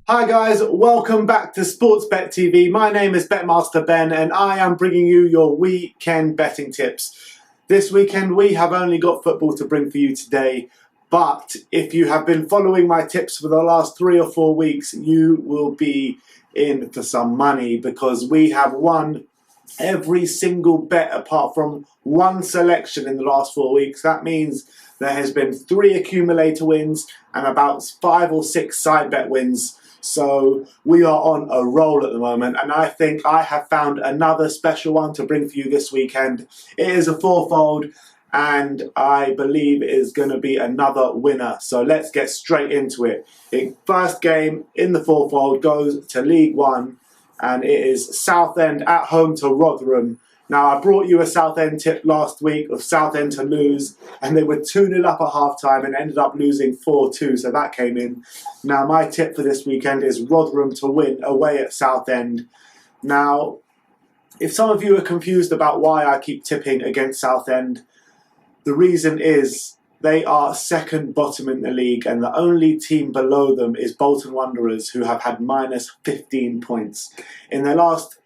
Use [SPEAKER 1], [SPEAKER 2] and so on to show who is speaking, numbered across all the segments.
[SPEAKER 1] Hi guys, welcome back to Sportsbet TV. My name is Betmaster Ben and I am bringing you your weekend betting tips. This weekend we have only got football to bring for you today, but if you have been following my tips for the last 3 or 4 weeks, you will be in for some money because we have won every single bet apart from one selection in the last 4 weeks. That means there has been 3 accumulator wins and about 5 or 6 side bet wins. So we are on a roll at the moment, and I think I have found another special one to bring for you this weekend. It is a fourfold, and I believe it is going to be another winner. So let's get straight into it. The first game in the fourfold goes to League One, and it is Southend at home to Rotherham. Now, I brought you a Southend tip last week of Southend to lose, and they were 2-0 up at half-time and ended up losing 4-2, so that came in. Now, my tip for this weekend is Rotherham to win away at Southend. Now, if some of you are confused about why I keep tipping against Southend, the reason is they are second bottom in the league, and the only team below them is Bolton Wanderers, who have had minus 15 points. In their last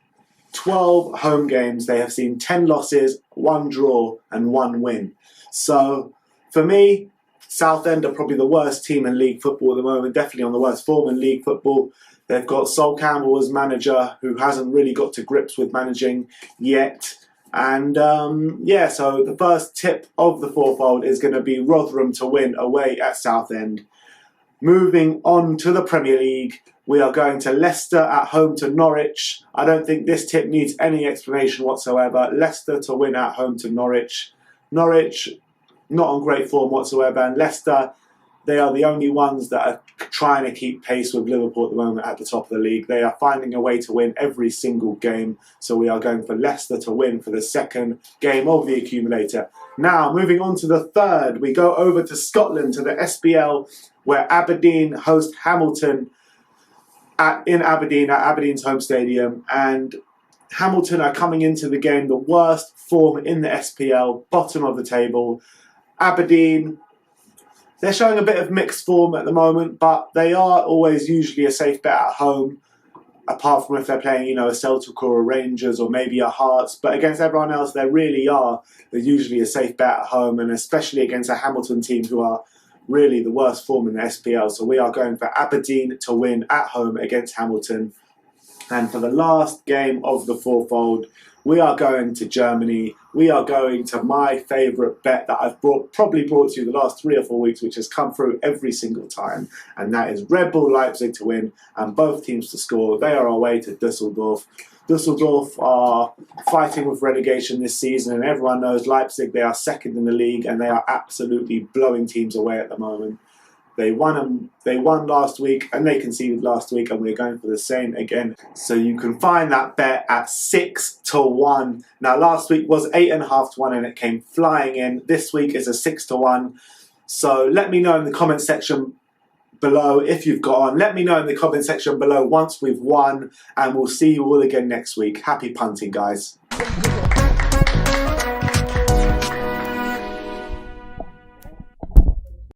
[SPEAKER 1] 12 home games, they have seen 10 losses, 1 draw and 1 win. So for me, Southend are probably the worst team in league football at the moment, definitely on the worst form in league football. They've got Sol Campbell as manager, who hasn't really got to grips with managing yet. And so the first tip of the fourfold is going to be Rotherham to win away at Southend. Moving on to the Premier League, we are going to Leicester at home to Norwich. I don't think this tip needs any explanation whatsoever. Leicester to win at home to Norwich. Norwich, not on great form whatsoever. And Leicester, they are the only ones that are trying to keep pace with Liverpool at the moment at the top of the league. They are finding a way to win every single game. So we are going for Leicester to win for the second game of the accumulator. Now, moving on to the third, we go over to Scotland, to the SPL, where Aberdeen host Hamilton in Aberdeen at Aberdeen's home stadium. And Hamilton are coming into the game the worst form in the SPL, bottom of the table. Aberdeen, they're showing a bit of mixed form at the moment, but they are always usually a safe bet at home, apart from if they're playing, a Celtic or a Rangers or maybe a Hearts. But against everyone else, they really are. They're usually a safe bet at home, and especially against a Hamilton team who are really the worst form in the SPL. So we are going for Aberdeen to win at home against Hamilton. And for the last game of the fourfold, we are going to Germany. We are going to my favourite bet that I've probably brought to you the last 3 or 4 weeks, which has come through every single time. And that is Red Bull Leipzig to win and both teams to score. They are away to Düsseldorf. Düsseldorf are fighting with relegation this season, and everyone knows Leipzig, they are second in the league and they are absolutely blowing teams away at the moment. They won last week and they conceded last week, and we're going for the same again. So you can find that bet at 6-1. Now, last week was 8.5-1 and it came flying in. This week is a 6-1. So let me know in the comment section below if you've got on. Let me know in the comment section below once we've won, and we'll see you all again next week. Happy punting, guys.